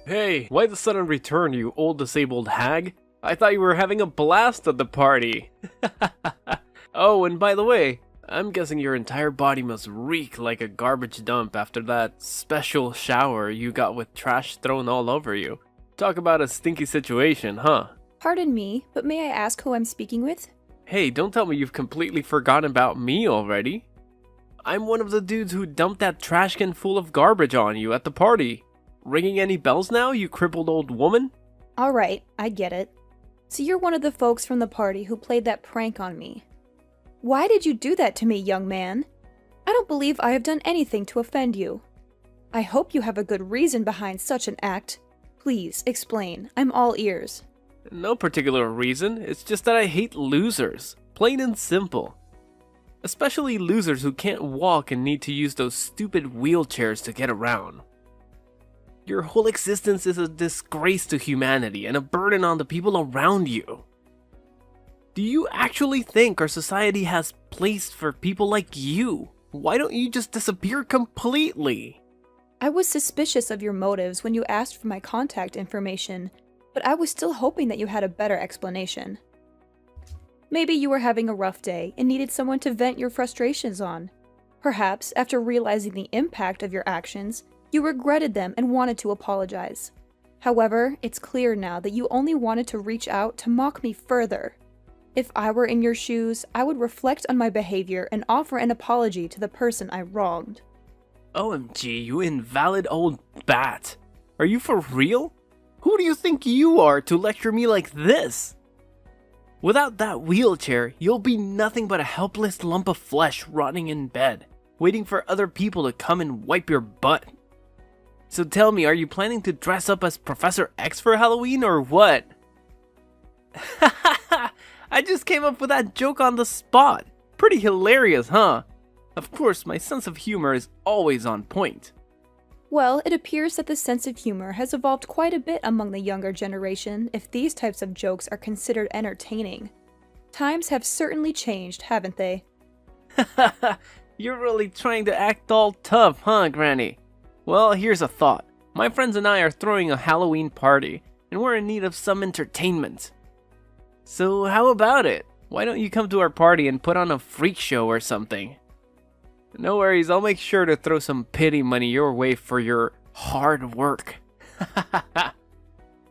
Hey, why the sudden return, you old disabled hag? I thought you were having a blast at the party. Oh, and by the way, I'm guessing your entire body must reek like a garbage dump after that special shower you got with trash thrown all over you. Talk about a stinky situation, huh? Pardon me, but may I ask who I'm speaking with? Hey, don't tell me you've completely forgotten about me already. I'm one of the dudes who dumped that trash can full of garbage on you at the party. Ringing any bells now, you crippled old woman? Alright, I get it. So you're one of the folks from the party who played that prank on me. Why did you do that to me, young man? I don't believe I have done anything to offend you. I hope you have a good reason behind such an act. Please, explain. I'm all ears. No particular reason, it's just that I hate losers. Plain and simple. Especially losers who can't walk and need to use those stupid wheelchairs to get around. Your whole existence is a disgrace to humanity and a burden on the people around you. Do you actually think our society has place for people like you? Why don't you just disappear completely? I was suspicious of your motives when you asked for my contact information, but I was still hoping that you had a better explanation. Maybe you were having a rough day and needed someone to vent your frustrations on. Perhaps, after realizing the impact of your actions, you regretted them and wanted to apologize. However, it's clear now that you only wanted to reach out to mock me further. If I were in your shoes, I would reflect on my behavior and offer an apology to the person I wronged. OMG, you invalid old bat. Are you for real? Who do you think you are to lecture me like this? Without that wheelchair, you'll be nothing but a helpless lump of flesh rotting in bed, waiting for other people to come and wipe your butt. So tell me, are you planning to dress up as Professor X for Halloween or what? I just came up with that joke on the spot. Pretty hilarious, huh? Of course, my sense of humor is always on point. Well, it appears that the sense of humor has evolved quite a bit among the younger generation if these types of jokes are considered entertaining. Times have certainly changed, haven't they? You're really trying to act all tough, huh, Granny? Well, here's a thought. My friends and I are throwing a Halloween party, and we're in need of some entertainment. So how about it? Why don't you come to our party and put on a freak show or something? No worries, I'll make sure to throw some pity money your way for your hard work.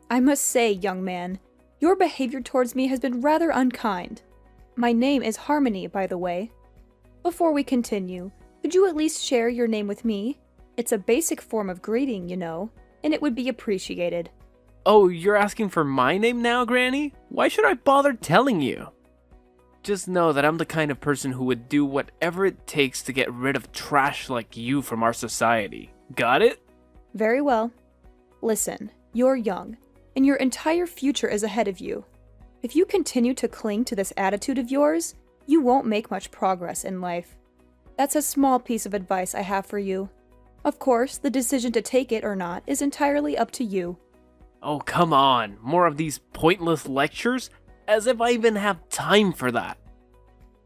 I must say, young man, your behavior towards me has been rather unkind. My name is Harmony, by the way. Before we continue, could you at least share your name with me? It's a basic form of greeting, you know, and it would be appreciated. Oh, you're asking for my name now, Granny? Why should I bother telling you? Just know that I'm the kind of person who would do whatever it takes to get rid of trash like you from our society. Got it? Very well. Listen, you're young, and your entire future is ahead of you. If you continue to cling to this attitude of yours, you won't make much progress in life. That's a small piece of advice I have for you. Of course, the decision to take it or not is entirely up to you. Oh, come on. More of these pointless lectures? As if I even have time for that.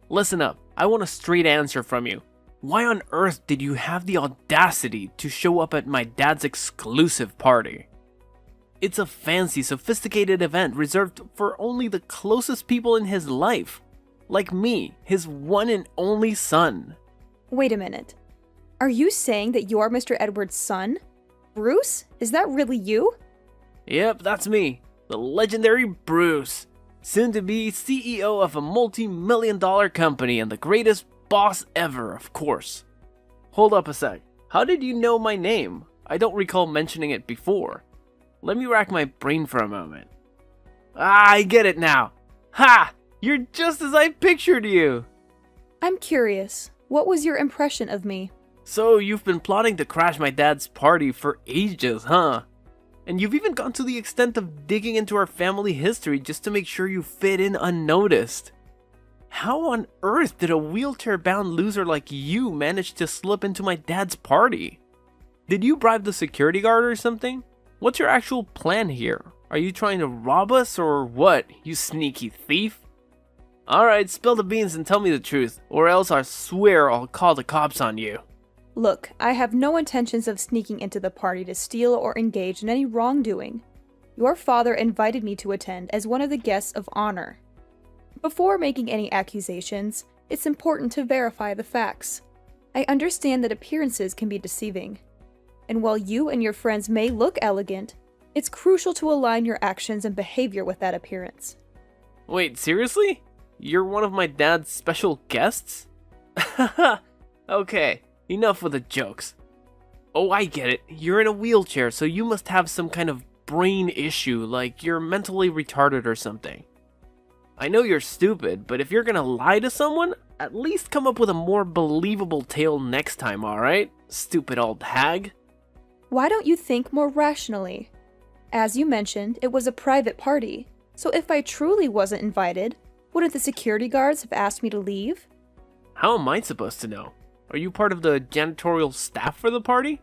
Listen up, I want a straight answer from you. Why on earth did you have the audacity to show up at my dad's exclusive party? It's a fancy, sophisticated event reserved for only the closest people in his life. Like me, his one and only son. Wait a minute. Are you saying that you're Mr. Edwards' son? Bruce? Is that really you? Yep, that's me. The legendary Bruce. Soon to be CEO of a multi-million-dollar company and the greatest boss ever, of course. Hold up a sec. How did you know my name? I don't recall mentioning it before. Let me rack my brain for a moment. Ah, I get it now. Ha! You're just as I pictured you. I'm curious. What was your impression of me? So you've been plotting to crash my dad's party for ages, huh? And you've even gone to the extent of digging into our family history just to make sure you fit in unnoticed. How on earth did a wheelchair-bound loser like you manage to slip into my dad's party? Did you bribe the security guard or something? What's your actual plan here? Are you trying to rob us or what, you sneaky thief? Alright, spill the beans and tell me the truth, or else I swear I'll call the cops on you. Look, I have no intentions of sneaking into the party to steal or engage in any wrongdoing. Your father invited me to attend as one of the guests of honor. Before making any accusations, it's important to verify the facts. I understand that appearances can be deceiving. And while you and your friends may look elegant, it's crucial to align your actions and behavior with that appearance. Wait, seriously? You're one of my dad's special guests? Okay, enough with the jokes. Oh, I get it. You're in a wheelchair, so you must have some kind of brain issue, like you're mentally retarded or something. I know you're stupid, but if you're gonna lie to someone, at least come up with a more believable tale next time, alright? Stupid old hag. Why don't you think more rationally? As you mentioned, it was a private party, so if I truly wasn't invited, wouldn't the security guards have asked me to leave? How am I supposed to know? Are you part of the janitorial staff for the party?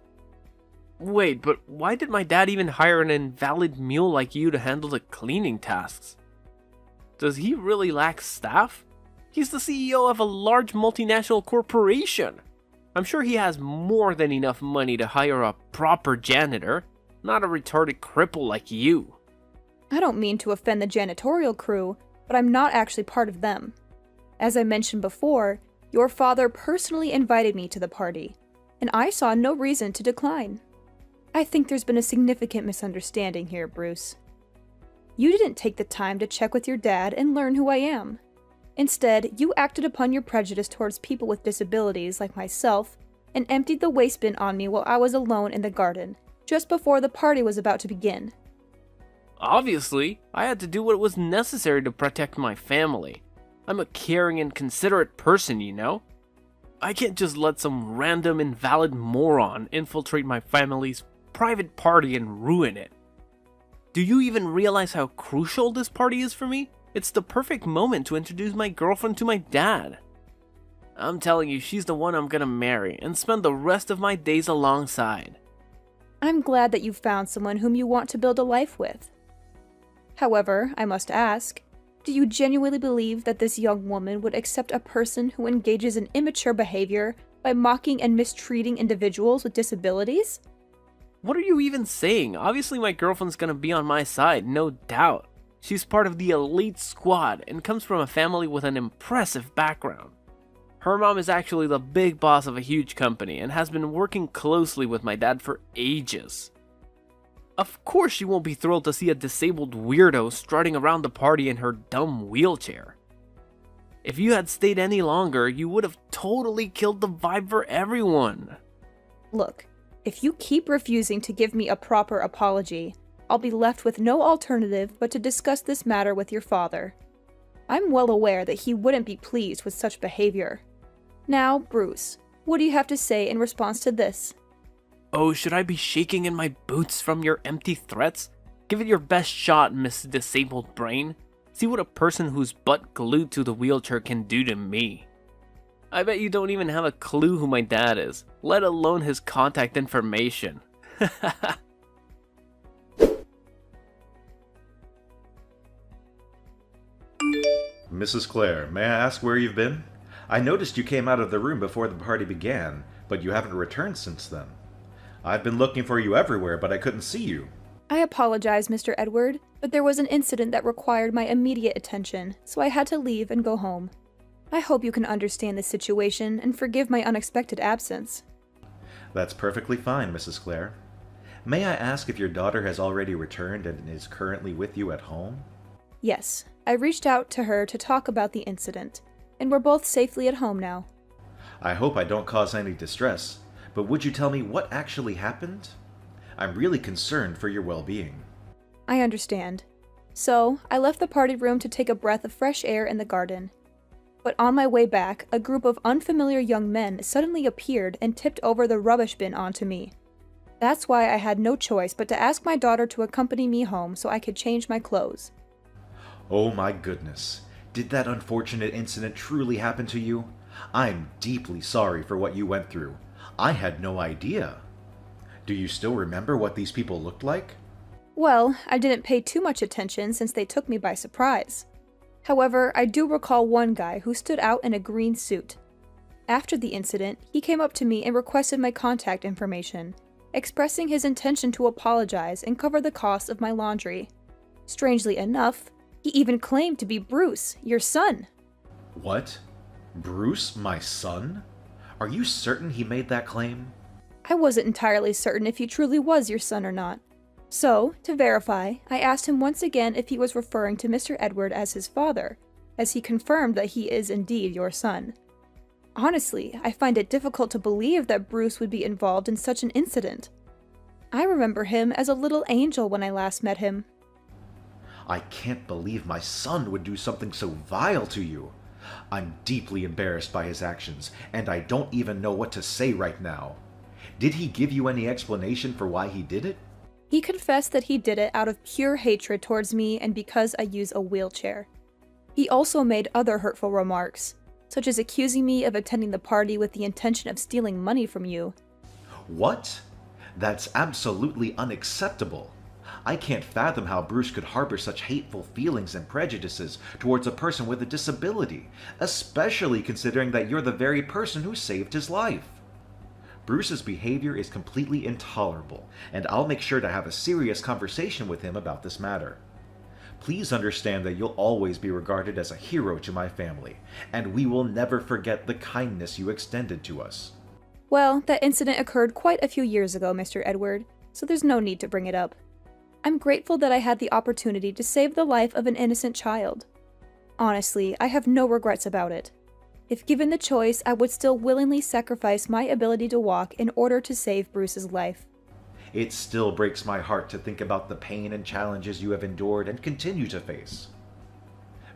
Wait, but why did my dad even hire an invalid mule like you to handle the cleaning tasks? Does he really lack staff? He's the CEO of a large multinational corporation. I'm sure he has more than enough money to hire a proper janitor, not a retarded cripple like you. I don't mean to offend the janitorial crew, but I'm not actually part of them. As I mentioned before, your father personally invited me to the party, and I saw no reason to decline. I think there's been a significant misunderstanding here, Bruce. You didn't take the time to check with your dad and learn who I am. Instead, you acted upon your prejudice towards people with disabilities like myself and emptied the waste bin on me while I was alone in the garden, just before the party was about to begin. Obviously, I had to do what was necessary to protect my family. I'm a caring and considerate person, you know? I can't just let some random invalid moron infiltrate my family's private party and ruin it. Do you even realize how crucial this party is for me? It's the perfect moment to introduce my girlfriend to my dad. I'm telling you, she's the one I'm gonna marry and spend the rest of my days alongside. I'm glad that you found someone whom you want to build a life with. However, I must ask, do you genuinely believe that this young woman would accept a person who engages in immature behavior by mocking and mistreating individuals with disabilities? What are you even saying? Obviously my girlfriend's gonna be on my side, no doubt. She's part of the elite squad and comes from a family with an impressive background. Her mom is actually the big boss of a huge company and has been working closely with my dad for ages. Of course she won't be thrilled to see a disabled weirdo strutting around the party in her dumb wheelchair. If you had stayed any longer, you would have totally killed the vibe for everyone. Look, if you keep refusing to give me a proper apology, I'll be left with no alternative but to discuss this matter with your father. I'm well aware that he wouldn't be pleased with such behavior. Now, Bruce, what do you have to say in response to this? Oh, should I be shaking in my boots from your empty threats? Give it your best shot, Miss Disabled Brain. See what a person who's butt glued to the wheelchair can do to me. I bet you don't even have a clue who my dad is, let alone his contact information. Mrs. Clare, may I ask where you've been? I noticed you came out of the room before the party began, but you haven't returned since then. I've been looking for you everywhere, but I couldn't see you. I apologize, Mr. Edward, but there was an incident that required my immediate attention, so I had to leave and go home. I hope you can understand the situation and forgive my unexpected absence. That's perfectly fine, Mrs. Clare. May I ask if your daughter has already returned and is currently with you at home? Yes, I reached out to her to talk about the incident, and we're both safely at home now. I hope I don't cause any distress, but would you tell me what actually happened? I'm really concerned for your well-being. I understand. So, I left the party room to take a breath of fresh air in the garden. But on my way back, a group of unfamiliar young men suddenly appeared and tipped over the rubbish bin onto me. That's why I had no choice but to ask my daughter to accompany me home so I could change my clothes. Oh my goodness. Did that unfortunate incident truly happen to you? I'm deeply sorry for what you went through. I had no idea. Do you still remember what these people looked like? Well, I didn't pay too much attention since they took me by surprise. However, I do recall one guy who stood out in a green suit. After the incident, he came up to me and requested my contact information, expressing his intention to apologize and cover the cost of my laundry. Strangely enough, he even claimed to be Bruce, your son. What? Bruce, my son? Are you certain he made that claim? I wasn't entirely certain if he truly was your son or not. So, to verify, I asked him once again if he was referring to Mr. Edward as his father, as he confirmed that he is indeed your son. Honestly, I find it difficult to believe that Bruce would be involved in such an incident. I remember him as a little angel when I last met him. I can't believe my son would do something so vile to you. I'm deeply embarrassed by his actions, and I don't even know what to say right now. Did he give you any explanation for why he did it? He confessed that he did it out of pure hatred towards me and because I use a wheelchair. He also made other hurtful remarks, such as accusing me of attending the party with the intention of stealing money from you. What? That's absolutely unacceptable. I can't fathom how Bruce could harbor such hateful feelings and prejudices towards a person with a disability, especially considering that you're the very person who saved his life. Bruce's behavior is completely intolerable, and I'll make sure to have a serious conversation with him about this matter. Please understand that you'll always be regarded as a hero to my family, and we will never forget the kindness you extended to us. Well, that incident occurred quite a few years ago, Mr. Edward, so there's no need to bring it up. I'm grateful that I had the opportunity to save the life of an innocent child. Honestly, I have no regrets about it. If given the choice, I would still willingly sacrifice my ability to walk in order to save Bruce's life. It still breaks my heart to think about the pain and challenges you have endured and continue to face.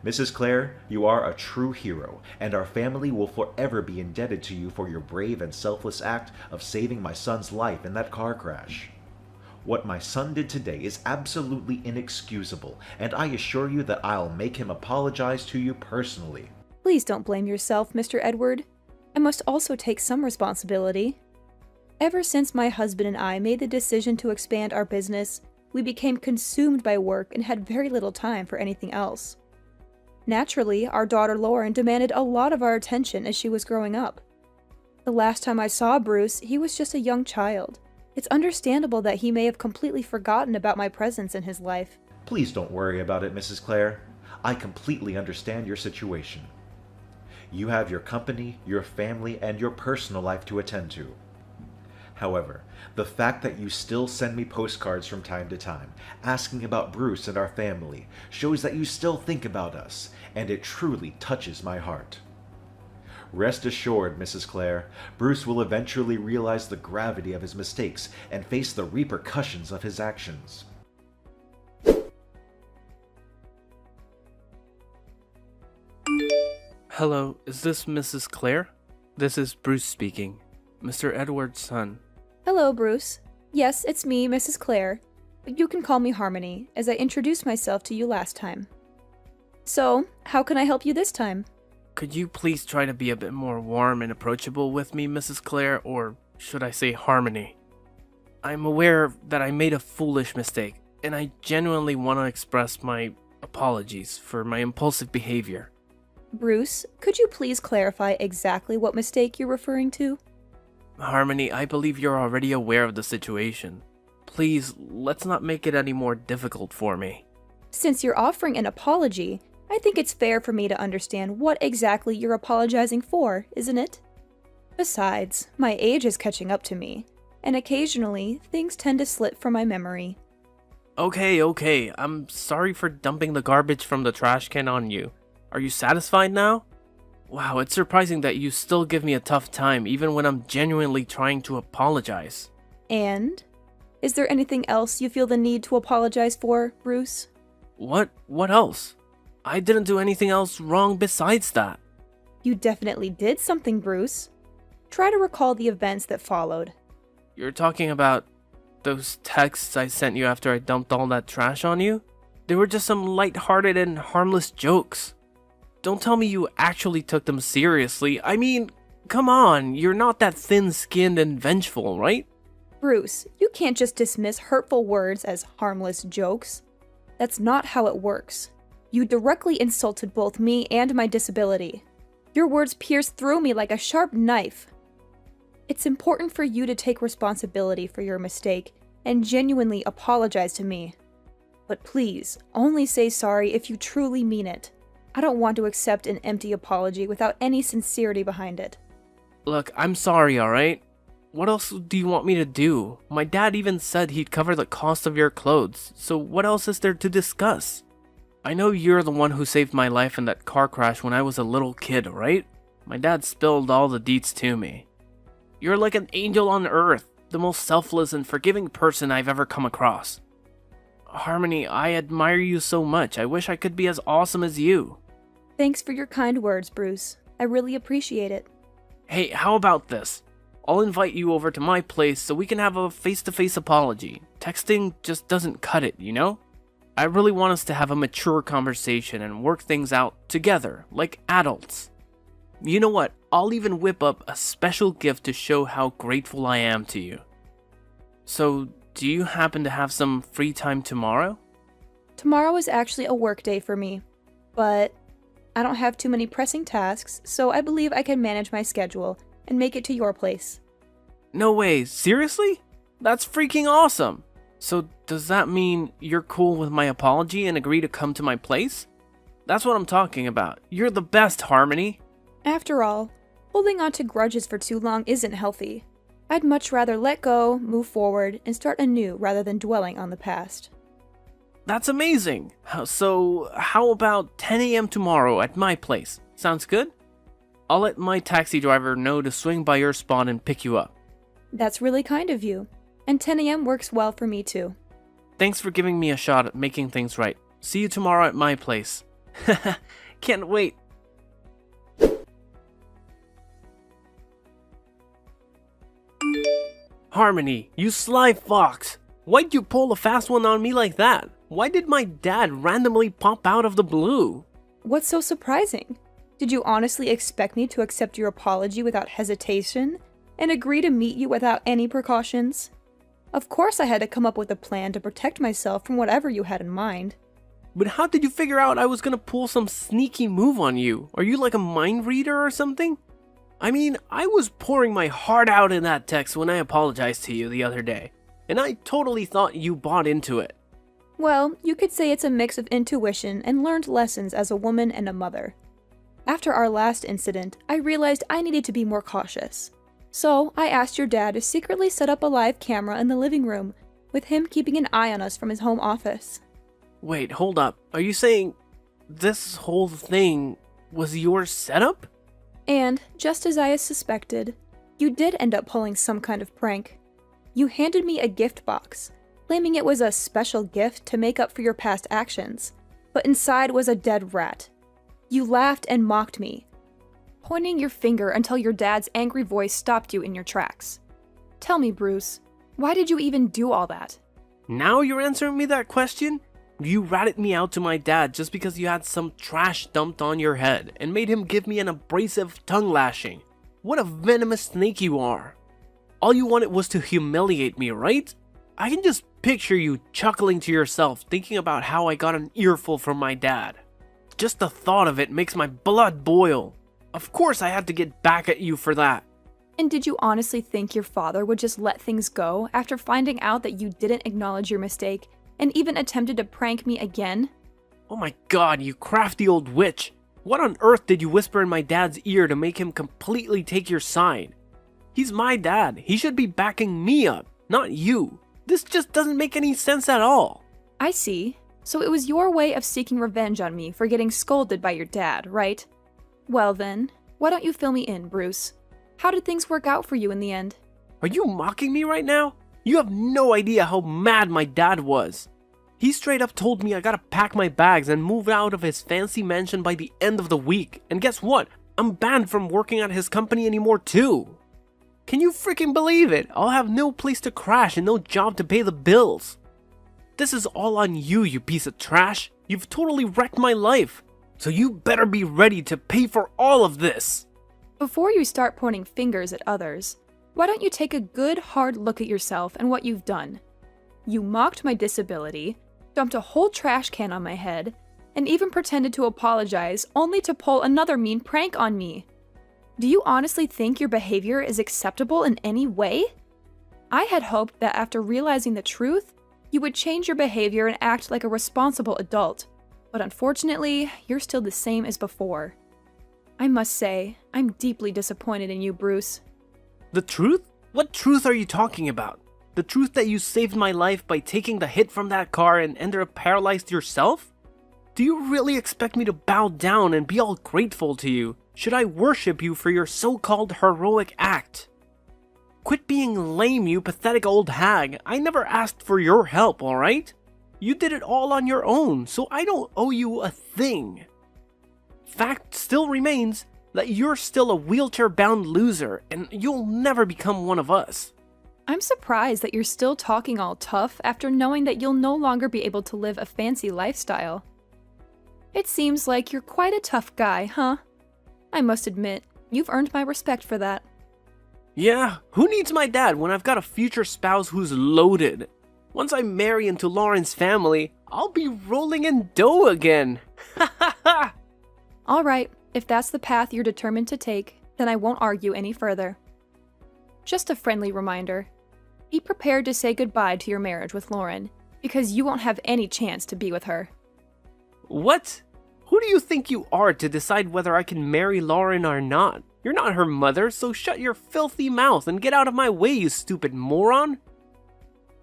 Mrs. Clare, you are a true hero, and our family will forever be indebted to you for your brave and selfless act of saving my son's life in that car crash. What my son did today is absolutely inexcusable, and I assure you that I'll make him apologize to you personally. Please don't blame yourself, Mr. Edward. I must also take some responsibility. Ever since my husband and I made the decision to expand our business, we became consumed by work and had very little time for anything else. Naturally, our daughter Lauren demanded a lot of our attention as she was growing up. The last time I saw Bruce, he was just a young child. It's understandable that he may have completely forgotten about my presence in his life. Please don't worry about it, Mrs. Clare. I completely understand your situation. You have your company, your family, and your personal life to attend to. However, the fact that you still send me postcards from time to time, asking about Bruce and our family, shows that you still think about us, and it truly touches my heart. Rest assured, Mrs. Clare, Bruce will eventually realize the gravity of his mistakes and face the repercussions of his actions. Hello, is this Mrs. Clare? This is Bruce speaking, Mr. Edward's son. Hello, Bruce. Yes, it's me, Mrs. Clare, but you can call me Harmony, as I introduced myself to you last time. So, how can I help you this time? Could you please try to be a bit more warm and approachable with me, Mrs. Clare, or should I say Harmony? I'm aware that I made a foolish mistake, and I genuinely want to express my apologies for my impulsive behavior. Bruce, could you please clarify exactly what mistake you're referring to? Harmony, I believe you're already aware of the situation. Please, let's not make it any more difficult for me. Since you're offering an apology, I think it's fair for me to understand what exactly you're apologizing for, isn't it? Besides, my age is catching up to me, and occasionally, things tend to slip from my memory. Okay, I'm sorry for dumping the garbage from the trash can on you. Are you satisfied now? Wow, it's surprising that you still give me a tough time even when I'm genuinely trying to apologize. And? Is there anything else you feel the need to apologize for, Bruce? What else? I didn't do anything else wrong besides that. You definitely did something, Bruce. Try to recall the events that followed. You're talking about those texts I sent you after I dumped all that trash on you? They were just some light-hearted and harmless jokes. Don't tell me you actually took them seriously. I mean, come on, you're not that thin-skinned and vengeful, right? Bruce, you can't just dismiss hurtful words as harmless jokes. That's not how it works. You directly insulted both me and my disability. Your words pierce through me like a sharp knife. It's important for you to take responsibility for your mistake and genuinely apologize to me. But please, only say sorry if you truly mean it. I don't want to accept an empty apology without any sincerity behind it. Look, I'm sorry, alright? What else do you want me to do? My dad even said he'd cover the cost of your clothes, so what else is there to discuss? I know you're the one who saved my life in that car crash when I was a little kid, right? My dad spilled all the deets to me. You're like an angel on earth, the most selfless and forgiving person I've ever come across. Harmony, I admire you so much. I wish I could be as awesome as you. Thanks for your kind words, Bruce. I really appreciate it. Hey, how about this? I'll invite you over to my place so we can have a face-to-face apology. Texting just doesn't cut it, you know? I really want us to have a mature conversation and work things out together, like adults. You know what? I'll even whip up a special gift to show how grateful I am to you. So, do you happen to have some free time tomorrow? Tomorrow is actually a work day for me, but I don't have too many pressing tasks, so I believe I can manage my schedule and make it to your place. No way, seriously? That's freaking awesome! So does that mean you're cool with my apology and agree to come to my place? That's what I'm talking about. You're the best, Harmony. After all, holding on to grudges for too long isn't healthy. I'd much rather let go, move forward, and start anew rather than dwelling on the past. That's amazing! So how about 10 a.m. tomorrow at my place? Sounds good? I'll let my taxi driver know to swing by your spot and pick you up. That's really kind of you. And 10 a.m. works well for me too. Thanks for giving me a shot at making things right. See you tomorrow at my place. Can't wait. Harmony, you sly fox. Why'd you pull a fast one on me like that? Why did my dad randomly pop out of the blue? What's so surprising? Did you honestly expect me to accept your apology without hesitation and agree to meet you without any precautions? Of course I had to come up with a plan to protect myself from whatever you had in mind. But how did you figure out I was gonna pull some sneaky move on you? Are you like a mind reader or something? I mean, I was pouring my heart out in that text when I apologized to you the other day, and I totally thought you bought into it. Well, you could say it's a mix of intuition and learned lessons as a woman and a mother. After our last incident, I realized I needed to be more cautious. So, I asked your dad to secretly set up a live camera in the living room, with him keeping an eye on us from his home office. Wait, hold up. Are you saying this whole thing was your setup? And, just as I had suspected, you did end up pulling some kind of prank. You handed me a gift box, claiming it was a special gift to make up for your past actions, but inside was a dead rat. You laughed and mocked me, pointing your finger until your dad's angry voice stopped you in your tracks. Tell me, Bruce, why did you even do all that? Now you're answering me that question? You ratted me out to my dad just because you had some trash dumped on your head and made him give me an abrasive tongue lashing. What a venomous snake you are. All you wanted was to humiliate me, right? I can just picture you chuckling to yourself thinking about how I got an earful from my dad. Just the thought of it makes my blood boil. Of course I had to get back at you for that. And did you honestly think your father would just let things go after finding out that you didn't acknowledge your mistake and even attempted to prank me again? Oh my god, you crafty old witch. What on earth did you whisper in my dad's ear to make him completely take your side? He's my dad. He should be backing me up, not you. This just doesn't make any sense at all. I see. So it was your way of seeking revenge on me for getting scolded by your dad, right? Well then, why don't you fill me in, Bruce? How did things work out for you in the end? Are you mocking me right now? You have no idea how mad my dad was. He straight up told me I gotta pack my bags and move out of his fancy mansion by the end of the week. And guess what? I'm banned from working at his company anymore too. Can you freaking believe it? I'll have no place to crash and no job to pay the bills. This is all on you, you piece of trash. You've totally wrecked my life. So you better be ready to pay for all of this. Before you start pointing fingers at others, why don't you take a good hard look at yourself and what you've done? You mocked my disability, dumped a whole trash can on my head, and even pretended to apologize only to pull another mean prank on me. Do you honestly think your behavior is acceptable in any way? I had hoped that after realizing the truth, you would change your behavior and act like a responsible adult, but unfortunately, you're still the same as before. I must say, I'm deeply disappointed in you, Bruce. The truth? What truth are you talking about? The truth that you saved my life by taking the hit from that car and ended up paralyzed yourself? Do you really expect me to bow down and be all grateful to you? Should I worship you for your so-called heroic act? Quit being lame, you pathetic old hag. I never asked for your help, alright? You did it all on your own, so I don't owe you a thing. Fact still remains that you're still a wheelchair-bound loser, and you'll never become one of us. I'm surprised that you're still talking all tough after knowing that you'll no longer be able to live a fancy lifestyle. It seems like you're quite a tough guy, huh? I must admit, you've earned my respect for that. Yeah, who needs my dad when I've got a future spouse who's loaded? Once I marry into Lauren's family, I'll be rolling in dough again. Ha ha ha! Alright, if that's the path you're determined to take, then I won't argue any further. Just a friendly reminder. Be prepared to say goodbye to your marriage with Lauren, because you won't have any chance to be with her. What? Who do you think you are to decide whether I can marry Lauren or not? You're not her mother, so shut your filthy mouth and get out of my way, you stupid moron!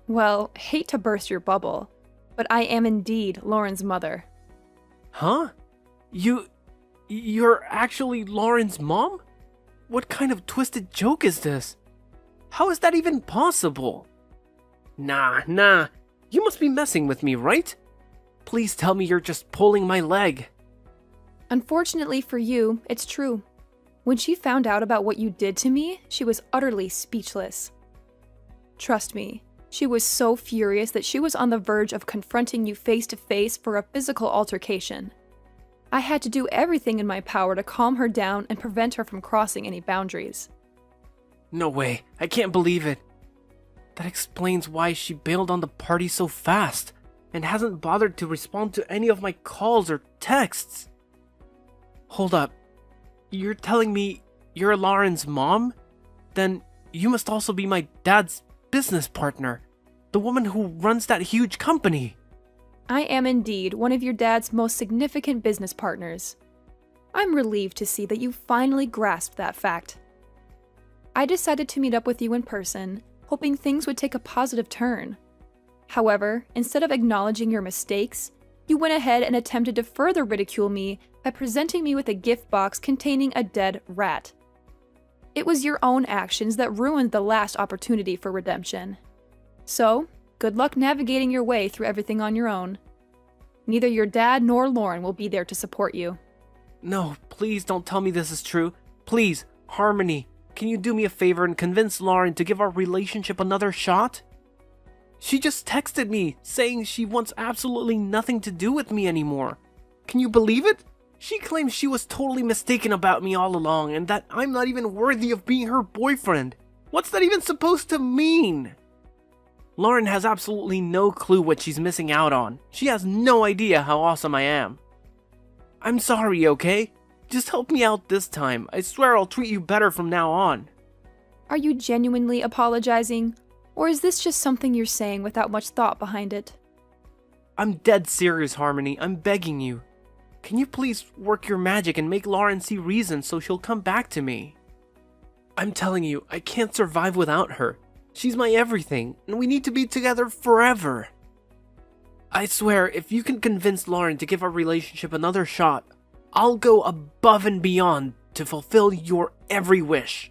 Well, hate to burst your bubble, but I am indeed Lauren's mother. Huh? You're actually Lauren's mom? What kind of twisted joke is this? How is that even possible? Nah, you must be messing with me, right? Please tell me you're just pulling my leg. Unfortunately for you, it's true. When she found out about what you did to me, she was utterly speechless. Trust me, she was so furious that she was on the verge of confronting you face to face for a physical altercation. I had to do everything in my power to calm her down and prevent her from crossing any boundaries. No way, I can't believe it. That explains why she bailed on the party so fast and hasn't bothered to respond to any of my calls or texts. Hold up, you're telling me you're Lauren's mom? Then you must also be my dad's business partner, the woman who runs that huge company. I am indeed one of your dad's most significant business partners. I'm relieved to see that you finally grasped that fact. I decided to meet up with you in person, hoping things would take a positive turn. However, instead of acknowledging your mistakes, you went ahead and attempted to further ridicule me by presenting me with a gift box containing a dead rat. It was your own actions that ruined the last opportunity for redemption. So, good luck navigating your way through everything on your own. Neither your dad nor Lauren will be there to support you. No, please don't tell me this is true. Please, Harmony, can you do me a favor and convince Lauren to give our relationship another shot? She just texted me saying she wants absolutely nothing to do with me anymore. Can you believe it? She claims she was totally mistaken about me all along and that I'm not even worthy of being her boyfriend. What's that even supposed to mean? Lauren has absolutely no clue what she's missing out on. She has no idea how awesome I am. I'm sorry, okay? Just help me out this time. I swear I'll treat you better from now on. Are you genuinely apologizing? Or is this just something you're saying without much thought behind it? I'm dead serious, Harmony. I'm begging you. Can you please work your magic and make Lauren see reason so she'll come back to me? I'm telling you, I can't survive without her. She's my everything, and we need to be together forever. I swear, if you can convince Lauren to give our relationship another shot, I'll go above and beyond to fulfill your every wish.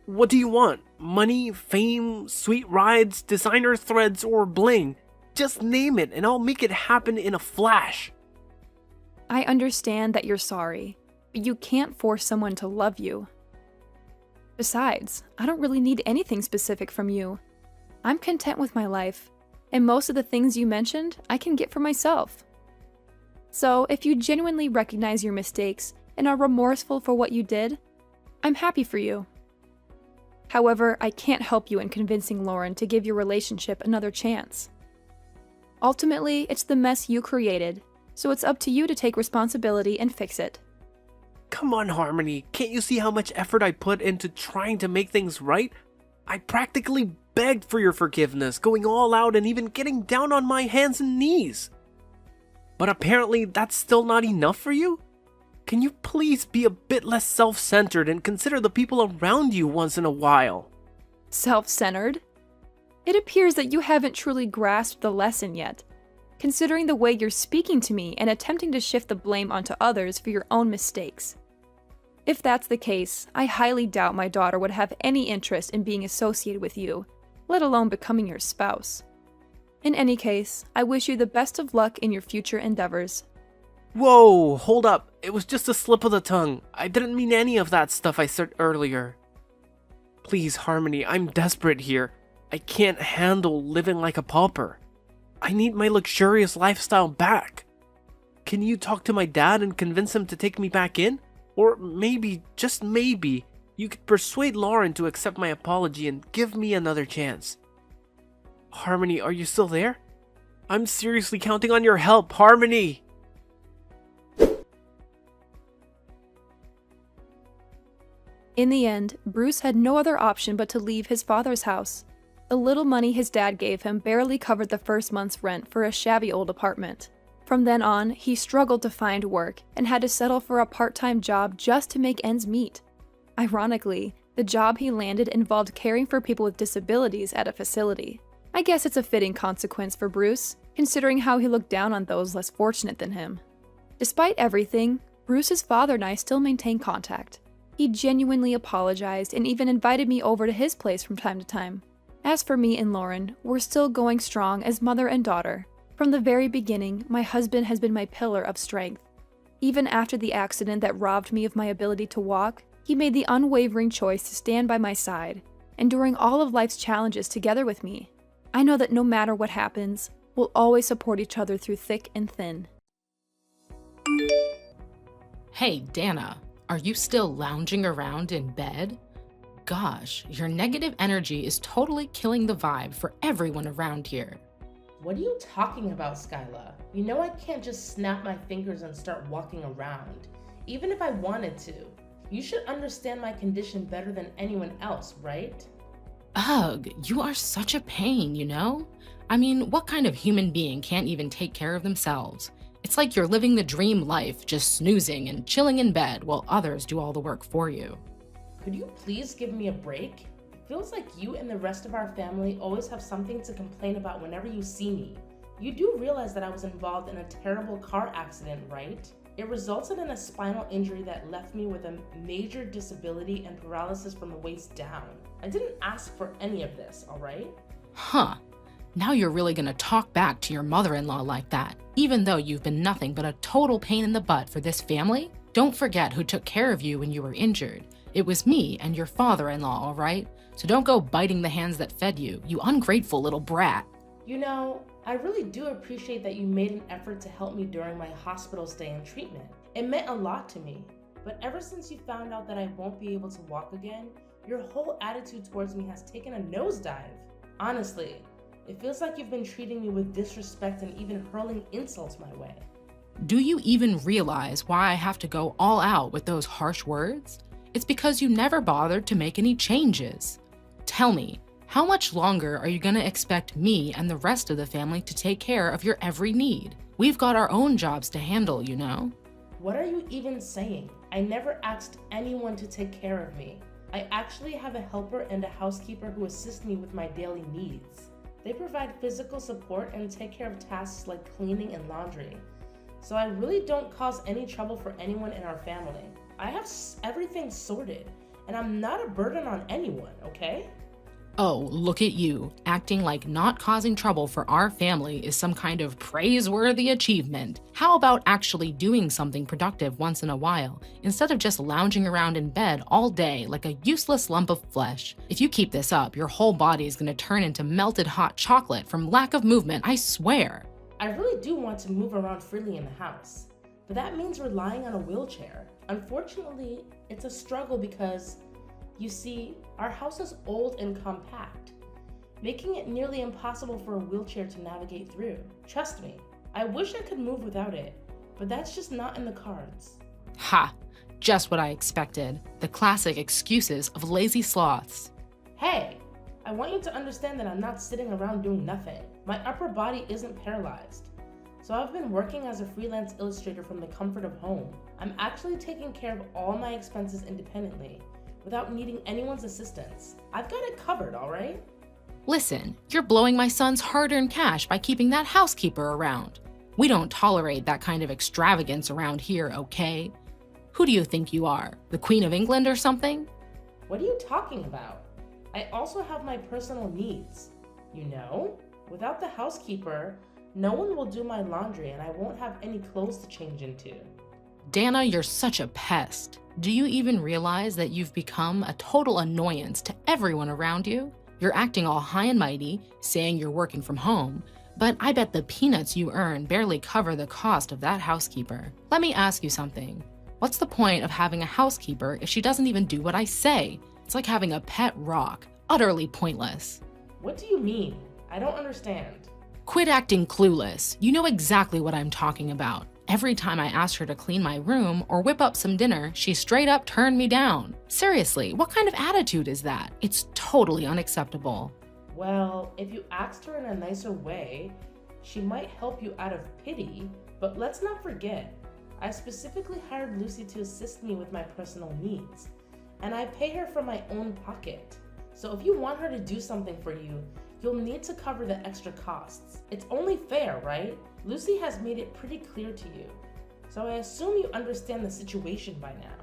What do you want? Money, fame, sweet rides, designer threads, or bling? Just name it and I'll make it happen in a flash. I understand that you're sorry, but you can't force someone to love you. Besides, I don't really need anything specific from you. I'm content with my life, and most of the things you mentioned I can get for myself. So if you genuinely recognize your mistakes and are remorseful for what you did, I'm happy for you. However, I can't help you in convincing Lauren to give your relationship another chance. Ultimately, it's the mess you created, so it's up to you to take responsibility and fix it. Come on, Harmony, can't you see how much effort I put into trying to make things right? I practically begged for your forgiveness, going all out and even getting down on my hands and knees. But apparently that's still not enough for you? Can you please be a bit less self-centered and consider the people around you once in a while? Self-centered? It appears that you haven't truly grasped the lesson yet, considering the way you're speaking to me and attempting to shift the blame onto others for your own mistakes. If that's the case, I highly doubt my daughter would have any interest in being associated with you, let alone becoming your spouse. In any case, I wish you the best of luck in your future endeavors. Whoa, hold up. It was just a slip of the tongue. I didn't mean any of that stuff I said earlier. Please, Harmony, I'm desperate here. I can't handle living like a pauper. I need my luxurious lifestyle back. Can you talk to my dad and convince him to take me back in? Or maybe, just maybe, you could persuade Lauren to accept my apology and give me another chance. Harmony, are you still there? I'm seriously counting on your help, Harmony! In the end, Bruce had no other option but to leave his father's house. The little money his dad gave him barely covered the first month's rent for a shabby old apartment. From then on, he struggled to find work and had to settle for a part-time job just to make ends meet. Ironically, the job he landed involved caring for people with disabilities at a facility. I guess it's a fitting consequence for Bruce, considering how he looked down on those less fortunate than him. Despite everything, Bruce's father and I still maintain contact. He genuinely apologized and even invited me over to his place from time to time. As for me and Lauren, we're still going strong as mother and daughter. From the very beginning, my husband has been my pillar of strength. Even after the accident that robbed me of my ability to walk, he made the unwavering choice to stand by my side, enduring all of life's challenges together with me. I know that no matter what happens, we'll always support each other through thick and thin. Hey, Dana, are you still lounging around in bed? Gosh, your negative energy is totally killing the vibe for everyone around here. What are you talking about, Skyla? You know I can't just snap my fingers and start walking around, even if I wanted to. You should understand my condition better than anyone else, right? Ugh, you are such a pain, you know? I mean, what kind of human being can't even take care of themselves? It's like you're living the dream life, just snoozing and chilling in bed while others do all the work for you. Could you please give me a break? It feels like you and the rest of our family always have something to complain about whenever you see me. You do realize that I was involved in a terrible car accident, right? It resulted in a spinal injury that left me with a major disability and paralysis from the waist down. I didn't ask for any of this, alright? Huh. Now you're really gonna talk back to your mother-in-law like that, even though you've been nothing but a total pain in the butt for this family? Don't forget who took care of you when you were injured. It was me and your father-in-law, alright? So don't go biting the hands that fed you, you ungrateful little brat. You know, I really do appreciate that you made an effort to help me during my hospital stay and treatment. It meant a lot to me. But ever since you found out that I won't be able to walk again, your whole attitude towards me has taken a nosedive. Honestly, it feels like you've been treating me with disrespect and even hurling insults my way. Do you even realize why I have to go all out with those harsh words? It's because you never bothered to make any changes. Tell me, how much longer are you gonna expect me and the rest of the family to take care of your every need? We've got our own jobs to handle, you know? What are you even saying? I never asked anyone to take care of me. I actually have a helper and a housekeeper who assist me with my daily needs. They provide physical support and take care of tasks like cleaning and laundry. So I really don't cause any trouble for anyone in our family. I have everything sorted, and I'm not a burden on anyone, okay? Oh, look at you, acting like not causing trouble for our family is some kind of praiseworthy achievement. How about actually doing something productive once in a while, instead of just lounging around in bed all day like a useless lump of flesh? If you keep this up, your whole body is gonna turn into melted hot chocolate from lack of movement, I swear. I really do want to move around freely in the house, but that means relying on a wheelchair. Unfortunately, it's a struggle because, you see, our house is old and compact, making it nearly impossible for a wheelchair to navigate through. Trust me, I wish I could move without it, but that's just not in the cards. Ha! Just what I expected. The classic excuses of lazy sloths. Hey, I want you to understand that I'm not sitting around doing nothing. My upper body isn't paralyzed. So I've been working as a freelance illustrator from the comfort of home. I'm actually taking care of all my expenses independently, without needing anyone's assistance. I've got it covered, all right? Listen, you're blowing my son's hard-earned cash by keeping that housekeeper around. We don't tolerate that kind of extravagance around here, okay? Who do you think you are, the Queen of England or something? What are you talking about? I also have my personal needs. You know, without the housekeeper, no one will do my laundry and I won't have any clothes to change into. Dana, you're such a pest. Do you even realize that you've become a total annoyance to everyone around you? You're acting all high and mighty, saying you're working from home, but I bet the peanuts you earn barely cover the cost of that housekeeper. Let me ask you something. What's the point of having a housekeeper if she doesn't even do what I say? It's like having a pet rock. Utterly pointless. What do you mean? I don't understand. Quit acting clueless. You know exactly what I'm talking about. Every time I asked her to clean my room or whip up some dinner, she straight up turned me down. Seriously, what kind of attitude is that? It's totally unacceptable. Well, if you asked her in a nicer way, she might help you out of pity, but let's not forget, I specifically hired Lucy to assist me with my personal needs, and I pay her from my own pocket. So if you want her to do something for you, you'll need to cover the extra costs. It's only fair, right? Lucy has made it pretty clear to you, so I assume you understand the situation by now.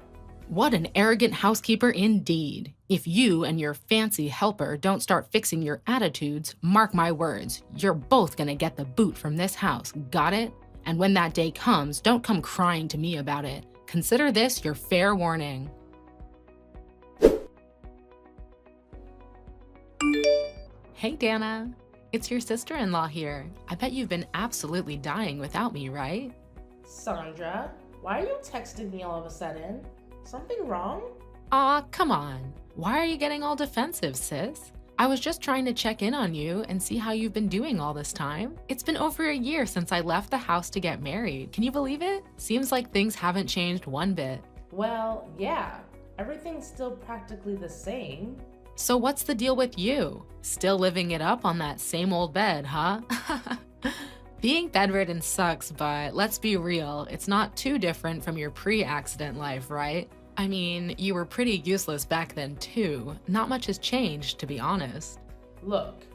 What an arrogant housekeeper indeed. If you and your fancy helper don't start fixing your attitudes, mark my words, you're both gonna get the boot from this house, got it? And when that day comes, don't come crying to me about it. Consider this your fair warning. Hey Dana, it's your sister-in-law here. I bet you've been absolutely dying without me, right? Sandra, why are you texting me all of a sudden? Something wrong? Aw, come on. Why are you getting all defensive, sis? I was just trying to check in on you and see how you've been doing all this time. It's been over a year since I left the house to get married. Can you believe it? Seems like things haven't changed one bit. Well, yeah, everything's still practically the same. So what's the deal with you? Still living it up on that same old bed, huh? Being bedridden sucks, but let's be real, it's not too different from your pre-accident life, right? I mean, you were pretty useless back then too. Not much has changed, to be honest. Look,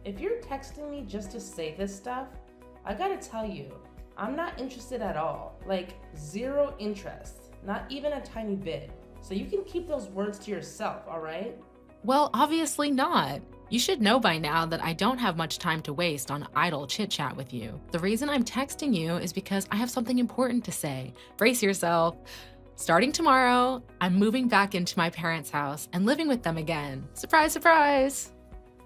if you're texting me just to say this stuff, I gotta tell you, I'm not interested at all. Like, zero interest. Not even a tiny bit. So you can keep those words to yourself, alright? Well, obviously not. You should know by now that I don't have much time to waste on idle chit-chat with you. The reason I'm texting you is because I have something important to say. Brace yourself. Starting tomorrow, I'm moving back into my parents' house and living with them again. Surprise, surprise!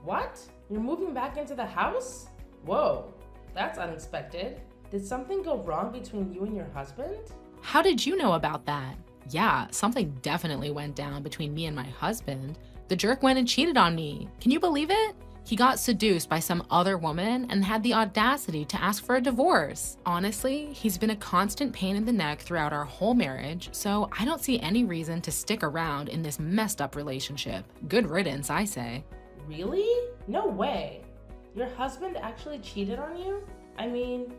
What? You're moving back into the house? Whoa, that's unexpected. Did something go wrong between you and your husband? How did you know about that? Yeah, something definitely went down between me and my husband. The jerk went and cheated on me. Can you believe it? He got seduced by some other woman and had the audacity to ask for a divorce. Honestly, he's been a constant pain in the neck throughout our whole marriage, so I don't see any reason to stick around in this messed up relationship. Good riddance, I say. Really? No way. Your husband actually cheated on you? I mean,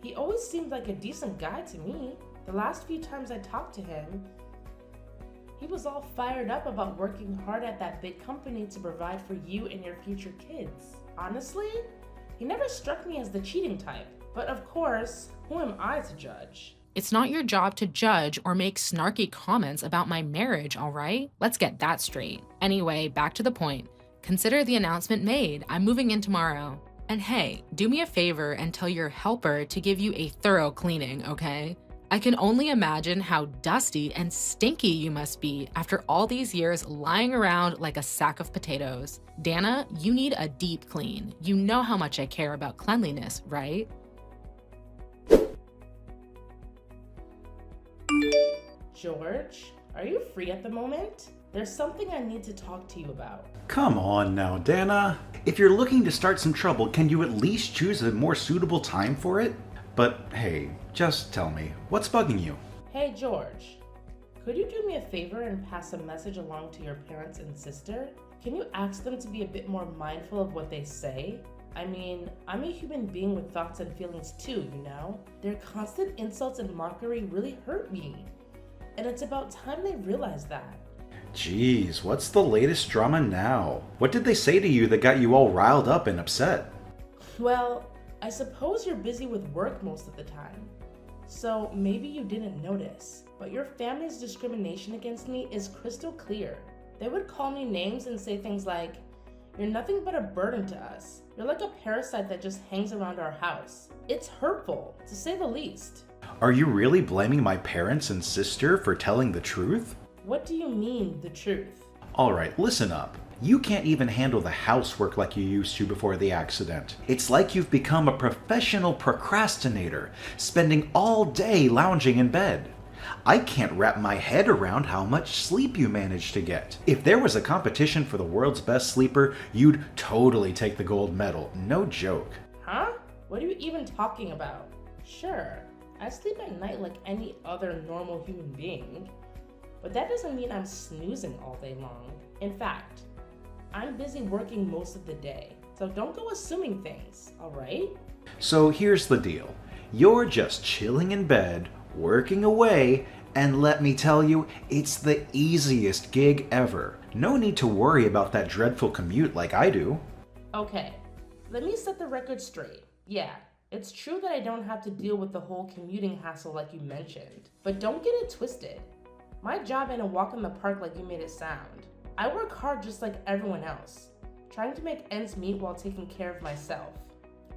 he always seemed like a decent guy to me. The last few times I talked to him, he was all fired up about working hard at that big company to provide for you and your future kids. Honestly, he never struck me as the cheating type. But of course, who am I to judge? It's not your job to judge or make snarky comments about my marriage, all right? Let's get that straight. Anyway, back to the point. Consider the announcement made. I'm moving in tomorrow. And hey, do me a favor and tell your helper to give you a thorough cleaning, okay? I can only imagine how dusty and stinky you must be after all these years lying around like a sack of potatoes. Dana, you need a deep clean. You know how much I care about cleanliness, right? George, are you free at the moment? There's something I need to talk to you about. Come on now, Dana. If you're looking to start some trouble, can you at least choose a more suitable time for it? But hey, just tell me, what's bugging you? Hey, George. Could you do me a favor and pass a message along to your parents and sister? Can you ask them to be a bit more mindful of what they say? I mean, I'm a human being with thoughts and feelings too, you know? Their constant insults and mockery really hurt me. And it's about time they realize that. Jeez, what's the latest drama now? What did they say to you that got you all riled up and upset? Well, I suppose you're busy with work most of the time. So maybe you didn't notice. But your family's discrimination against me is crystal clear. They would call me names and say things like, "You're nothing but a burden to us. You're like a parasite that just hangs around our house." It's hurtful, to say the least. Are you really blaming my parents and sister for telling the truth? What do you mean, the truth? Alright, listen up. You can't even handle the housework like you used to before the accident. It's like you've become a professional procrastinator, spending all day lounging in bed. I can't wrap my head around how much sleep you manage to get. If there was a competition for the world's best sleeper, you'd totally take the gold medal. No joke. Huh? What are you even talking about? Sure, I sleep at night like any other normal human being. But that doesn't mean I'm snoozing all day long. In fact, I'm busy working most of the day. So don't go assuming things, alright? So here's the deal. You're just chilling in bed, working away, and let me tell you, it's the easiest gig ever. No need to worry about that dreadful commute like I do. Okay, let me set the record straight. Yeah, it's true that I don't have to deal with the whole commuting hassle like you mentioned. But don't get it twisted. My job ain't a walk in the park like you made it sound. I work hard just like everyone else, trying to make ends meet while taking care of myself.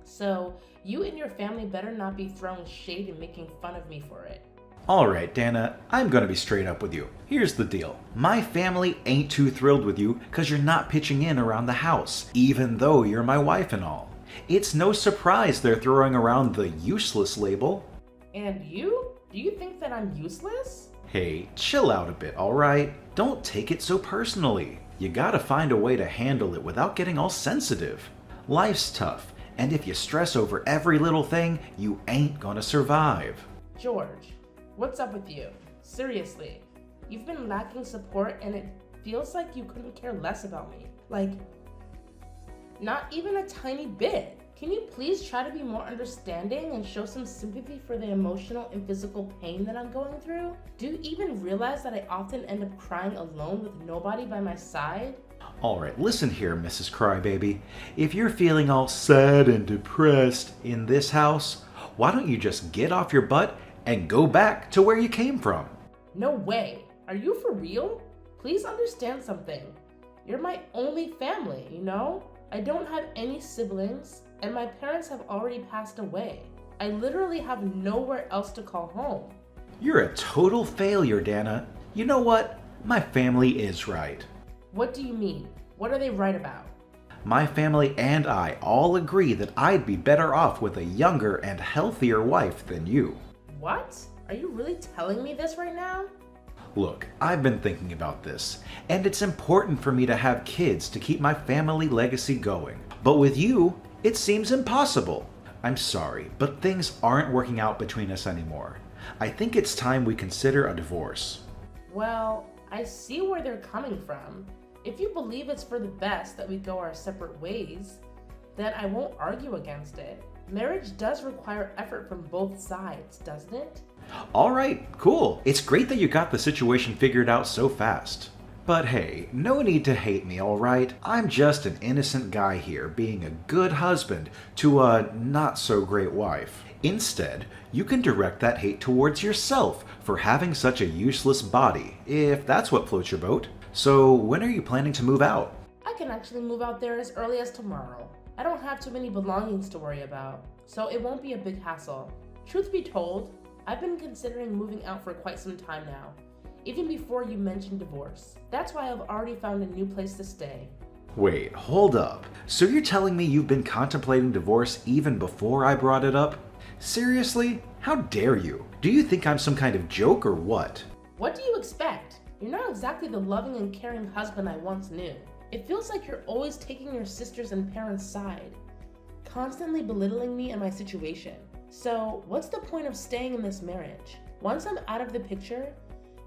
So, you and your family better not be throwing shade and making fun of me for it. Alright, Dana, I'm gonna be straight up with you. Here's the deal. My family ain't too thrilled with you because you're not pitching in around the house, even though you're my wife and all. It's no surprise they're throwing around the useless label. And you? Do you think that I'm useless? Hey, chill out a bit, alright? Don't take it so personally. You gotta find a way to handle it without getting all sensitive. Life's tough, and if you stress over every little thing, you ain't gonna survive. George, what's up with you? Seriously, you've been lacking support and it feels like you couldn't care less about me. Like, not even a tiny bit. Can you please try to be more understanding and show some sympathy for the emotional and physical pain that I'm going through? Do you even realize that I often end up crying alone with nobody by my side? Alright, listen here, Mrs. Crybaby. If you're feeling all sad and depressed in this house, why don't you just get off your butt and go back to where you came from? No way. Are you for real? Please understand something. You're my only family, you know? I don't have any siblings, and my parents have already passed away. I literally have nowhere else to call home. You're a total failure, Dana. You know what? My family is right. What do you mean? What are they right about? My family and I all agree that I'd be better off with a younger and healthier wife than you. What? Are you really telling me this right now? Look, I've been thinking about this, and it's important for me to have kids to keep my family legacy going. But with you, it seems impossible. I'm sorry, but things aren't working out between us anymore. I think it's time we consider a divorce. Well, I see where they're coming from. If you believe it's for the best that we go our separate ways, then I won't argue against it. Marriage does require effort from both sides, doesn't it? Alright, cool. It's great that you got the situation figured out so fast. But hey, no need to hate me, alright? I'm just an innocent guy here being a good husband to a not-so-great wife. Instead, you can direct that hate towards yourself for having such a useless body, if that's what floats your boat. So, when are you planning to move out? I can actually move out there as early as tomorrow. I don't have too many belongings to worry about, so it won't be a big hassle. Truth be told, I've been considering moving out for quite some time now, even before you mentioned divorce. That's why I've already found a new place to stay. Wait, hold up. So you're telling me you've been contemplating divorce even before I brought it up? Seriously? How dare you? Do you think I'm some kind of joke or what? What do you expect? You're not exactly the loving and caring husband I once knew. It feels like you're always taking your sisters and parents' side, constantly belittling me and my situation. So, what's the point of staying in this marriage? Once I'm out of the picture,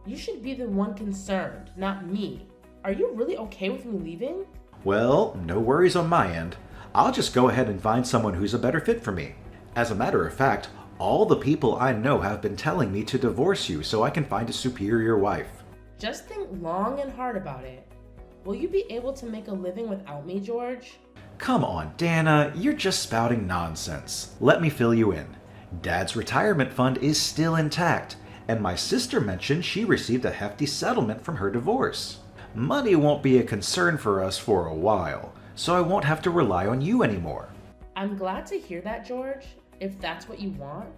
you should be the one concerned, not me. Are you really okay with me leaving? Well, no worries on my end. I'll just go ahead and find someone who's a better fit for me. As a matter of fact, all the people I know have been telling me to divorce you so I can find a superior wife. Just think long and hard about it. Will you be able to make a living without me, George? Come on, Dana, you're just spouting nonsense. Let me fill you in. Dad's retirement fund is still intact, and my sister mentioned she received a hefty settlement from her divorce. Money won't be a concern for us for a while, so I won't have to rely on you anymore. I'm glad to hear that, George. If that's what you want,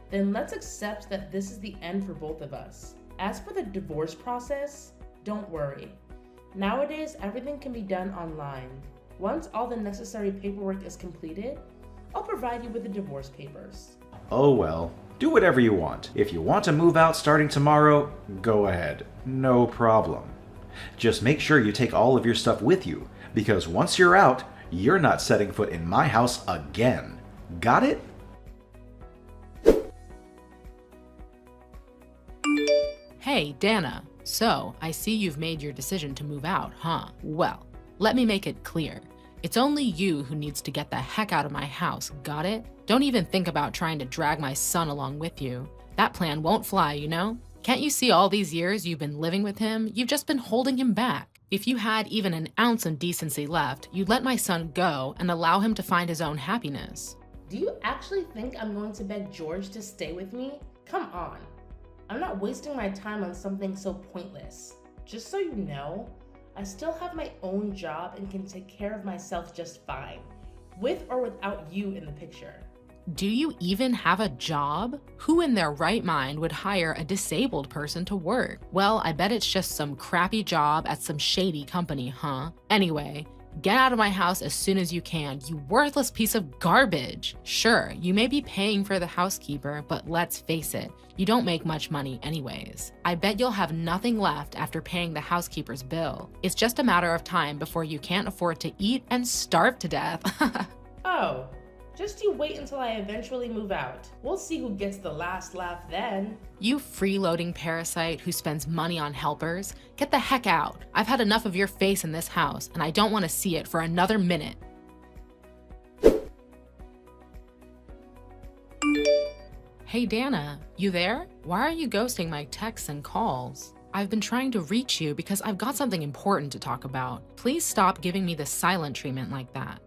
then let's accept that this is the end for both of us. As for the divorce process, don't worry. Nowadays, everything can be done online. Once all the necessary paperwork is completed, I'll provide you with the divorce papers. Oh well, do whatever you want. If you want to move out starting tomorrow, go ahead. No problem. Just make sure you take all of your stuff with you, because once you're out, you're not setting foot in my house again. Got it? Hey, Dana. So, I see you've made your decision to move out, huh? Well, let me make it clear. It's only you who needs to get the heck out of my house, got it? Don't even think about trying to drag my son along with you. That plan won't fly, you know? Can't you see all these years you've been living with him? You've just been holding him back. If you had even an ounce of decency left, you'd let my son go and allow him to find his own happiness. Do you actually think I'm going to beg George to stay with me? Come on. I'm not wasting my time on something so pointless. Just so you know, I still have my own job and can take care of myself just fine, with or without you in the picture. Do you even have a job? Who in their right mind would hire a disabled person to work? Well, I bet it's just some crappy job at some shady company, huh? Anyway, get out of my house as soon as you can, you worthless piece of garbage. Sure, you may be paying for the housekeeper, but let's face it, you don't make much money anyways. I bet you'll have nothing left after paying the housekeeper's bill. It's just a matter of time before you can't afford to eat and starve to death. Oh, just you wait until I eventually move out. We'll see who gets the last laugh then. You freeloading parasite who spends money on helpers, get the heck out. I've had enough of your face in this house, and I don't want to see it for another minute. Hey Dana, you there? Why are you ghosting my texts and calls? I've been trying to reach you because I've got something important to talk about. Please stop giving me the silent treatment like that.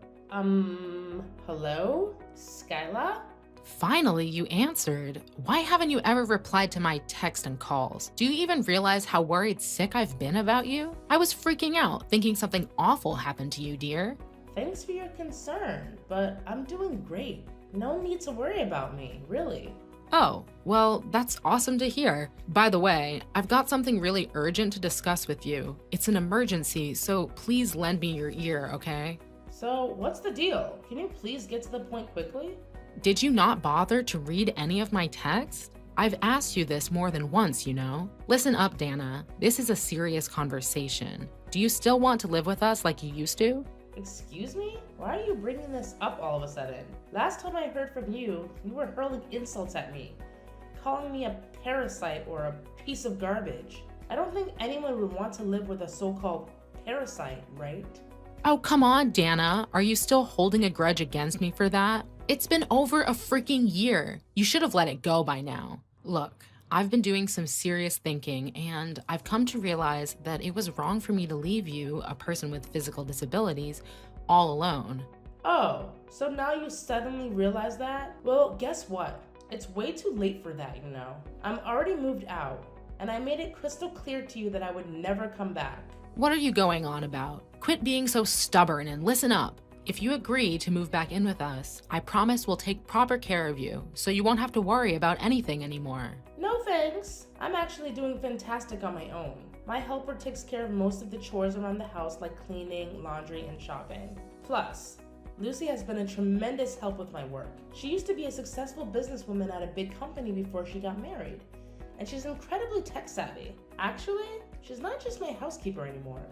Hello? Skyla? Finally, you answered. Why haven't you ever replied to my text and calls? Do you even realize how worried sick I've been about you? I was freaking out, thinking something awful happened to you, dear. Thanks for your concern, but I'm doing great. No need to worry about me, really. Oh, well, that's awesome to hear. By the way, I've got something really urgent to discuss with you. It's an emergency, so please lend me your ear, okay? So, what's the deal? Can you please get to the point quickly? Did you not bother to read any of my text? I've asked you this more than once, you know. Listen up, Dana. This is a serious conversation. Do you still want to live with us like you used to? Excuse me? Why are you bringing this up all of a sudden? Last time I heard from you, you were hurling insults at me, calling me a parasite or a piece of garbage. I don't think anyone would want to live with a so-called parasite, right? Oh, come on, Dana. Are you still holding a grudge against me for that? It's been over a freaking year. You should have let it go by now. Look, I've been doing some serious thinking, and I've come to realize that it was wrong for me to leave you, a person with physical disabilities, all alone. Oh, so now you suddenly realize that? Well, guess what? It's way too late for that, you know. I'm already moved out, and I made it crystal clear to you that I would never come back. What are you going on about? Quit being so stubborn and listen up. If you agree to move back in with us, I promise we'll take proper care of you, so you won't have to worry about anything anymore. No thanks. I'm actually doing fantastic on my own. My helper takes care of most of the chores around the house like cleaning, laundry, and shopping. Plus, Lucy has been a tremendous help with my work. She used to be a successful businesswoman at a big company before she got married, and she's incredibly tech savvy. Actually, she's not just my housekeeper anymore.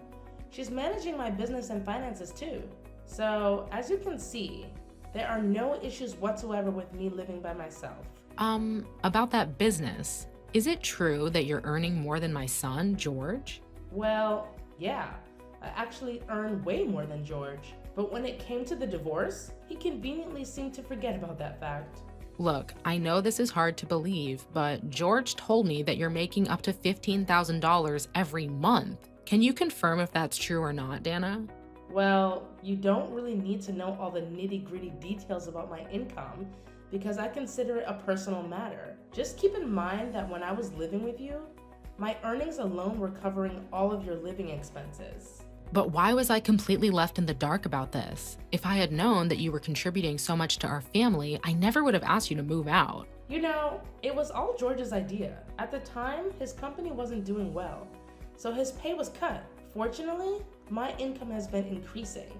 She's managing my business and finances too. So, as you can see, There are no issues whatsoever with me living by myself. About that business. Is it true that you're earning more than my son, George? Well, yeah, I actually earn way more than George. But when it came to the divorce, he conveniently seemed to forget about that fact. Look, I know this is hard to believe, but George told me that you're making up to $15,000 every month. Can you confirm if that's true or not, Dana? Well, you don't really need to know all the nitty-gritty details about my income because I consider it a personal matter. Just keep in mind that when I was living with you, my earnings alone were covering all of your living expenses. But why was I completely left in the dark about this? If I had known that you were contributing so much to our family, I never would have asked you to move out. You know, it was all George's idea. At the time, his company wasn't doing well, so his pay was cut. Fortunately, my income has been increasing,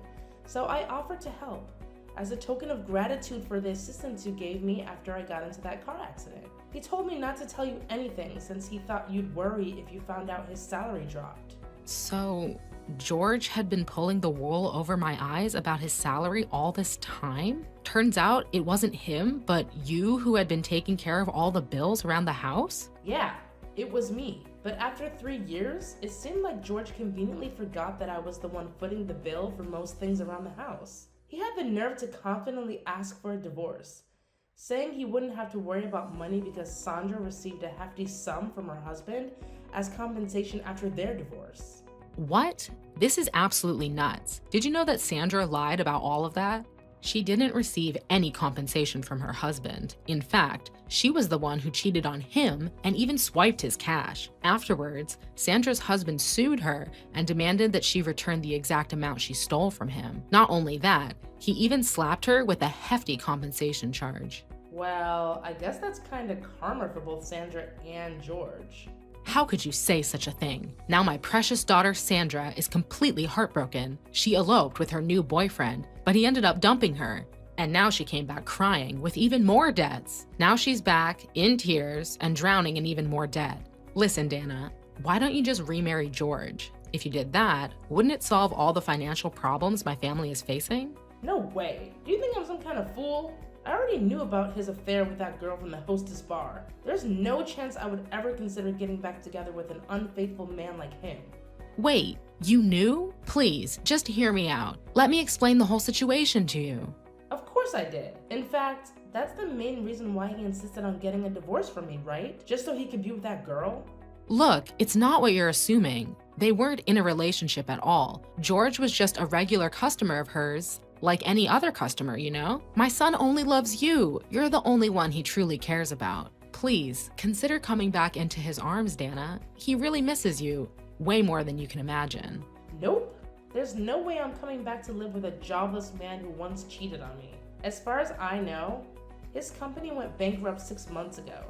so I offered to help as a token of gratitude for the assistance you gave me after I got into that car accident. He told me not to tell you anything since he thought you'd worry if you found out his salary dropped. So, George had been pulling the wool over my eyes about his salary all this time? Turns out it wasn't him, but you who had been taking care of all the bills around the house? Yeah, it was me. But after 3 years, it seemed like George conveniently forgot that I was the one footing the bill for most things around the house. He had the nerve to confidently ask for a divorce, saying he wouldn't have to worry about money because Sandra received a hefty sum from her husband as compensation after their divorce. What? This is absolutely nuts. Did you know that Sandra lied about all of that? She didn't receive any compensation from her husband. In fact, she was the one who cheated on him and even swiped his cash. Afterwards, Sandra's husband sued her and demanded that she return the exact amount she stole from him. Not only that, he even slapped her with a hefty compensation charge. Well, I guess that's kind of karma for both Sandra and George. How could you say such a thing? Now my precious daughter Sandra is completely heartbroken. She eloped with her new boyfriend, but he ended up dumping her. And now she came back crying with even more debts. Now she's back in tears and drowning in even more debt. Listen, Dana, why don't you just remarry George? If you did that, wouldn't it solve all the financial problems my family is facing? No way. Do you think I'm some kind of fool? I already knew about his affair with that girl from the hostess bar. There's no chance I would ever consider getting back together with an unfaithful man like him. Wait, you knew? Please, just hear me out. Let me explain the whole situation to you. Of course I did. In fact, that's the main reason why he insisted on getting a divorce from me, right? Just so he could be with that girl? Look, it's not what you're assuming. They weren't in a relationship at all. George was just a regular customer of hers, like any other customer, you know? My son only loves you. You're the only one he truly cares about. Please, consider coming back into his arms, Dana. He really misses you, way more than you can imagine. Nope. There's no way I'm coming back to live with a jobless man who once cheated on me. As far as I know, his company went bankrupt 6 months ago,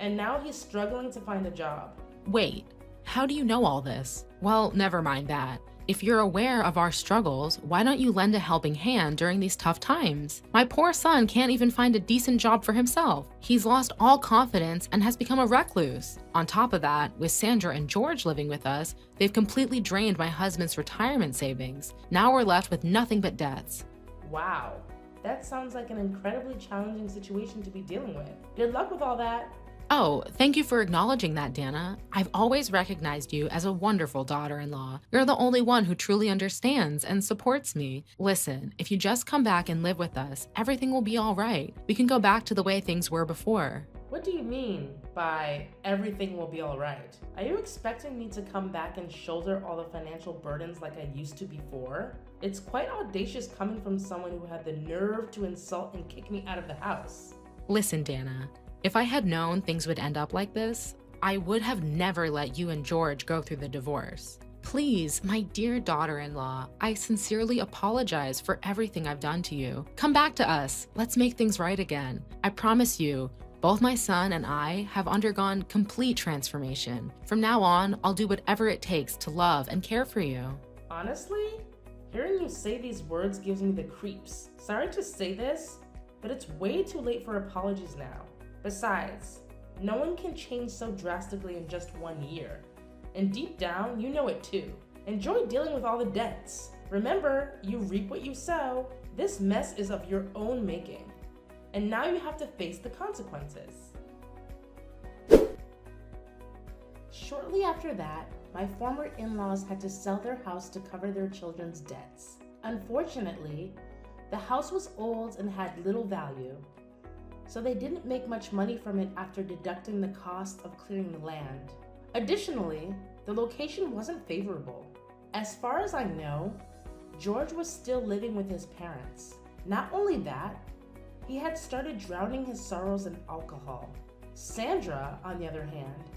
and now he's struggling to find a job. Wait, how do you know all this? Well, never mind that. If you're aware of our struggles, why don't you lend a helping hand during these tough times? My poor son can't even find a decent job for himself. He's lost all confidence and has become a recluse. On top of that, with Sandra and George living with us, they've completely drained my husband's retirement savings. Now we're left with nothing but debts. Wow, that sounds like an incredibly challenging situation to be dealing with. Good luck with all that. Oh, thank you for acknowledging that, Dana. I've always recognized you as a wonderful daughter-in-law. You're the only one who truly understands and supports me. Listen, if you just come back and live with us, everything will be all right. We can go back to the way things were before. What do you mean by everything will be all right? Are you expecting me to come back and shoulder all the financial burdens like I used to before? It's quite audacious coming from someone who had the nerve to insult and kick me out of the house. Listen, Dana. If I had known things would end up like this, I would have never let you and George go through the divorce. Please, my dear daughter-in-law, I sincerely apologize for everything I've done to you. Come back to us. Let's make things right again. I promise you, both my son and I have undergone complete transformation. From now on, I'll do whatever it takes to love and care for you. Honestly, hearing you say these words gives me the creeps. Sorry to say this, but it's way too late for apologies now. Besides, no one can change so drastically in just 1 year. And deep down, you know it too. Enjoy dealing with all the debts. Remember, you reap what you sow. This mess is of your own making, and now you have to face the consequences. Shortly after that, my former in-laws had to sell their house to cover their children's debts. Unfortunately, the house was old and had little value, so they didn't make much money from it after deducting the cost of clearing the land. Additionally, the location wasn't favorable. As far as I know, George was still living with his parents. Not only that, he had started drowning his sorrows in alcohol. Sandra, on the other hand,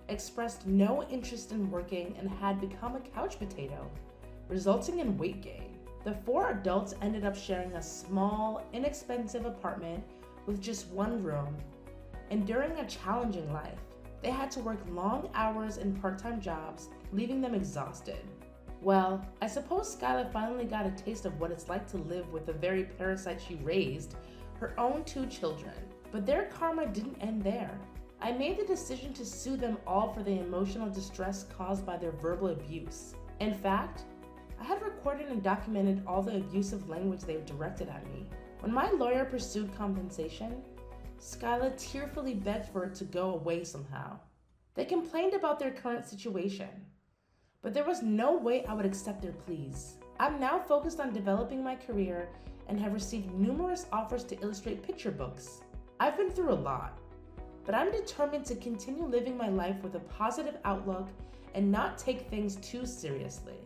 expressed no interest in working and had become a couch potato, resulting in weight gain. The 4 adults ended up sharing a small, inexpensive apartment with just one room, and during a challenging life, they had to work long hours in part-time jobs, leaving them exhausted. Well, I suppose Skyla finally got a taste of what it's like to live with the very parasite she raised, her own 2 children. But their karma didn't end there. I made the decision to sue them all for the emotional distress caused by their verbal abuse. In fact, I had recorded and documented all the abusive language they directed at me. When my lawyer pursued compensation, Skyla tearfully begged for it to go away somehow. They complained about their current situation, but there was no way I would accept their pleas. I'm now focused on developing my career and have received numerous offers to illustrate picture books. I've been through a lot, but I'm determined to continue living my life with a positive outlook and not take things too seriously.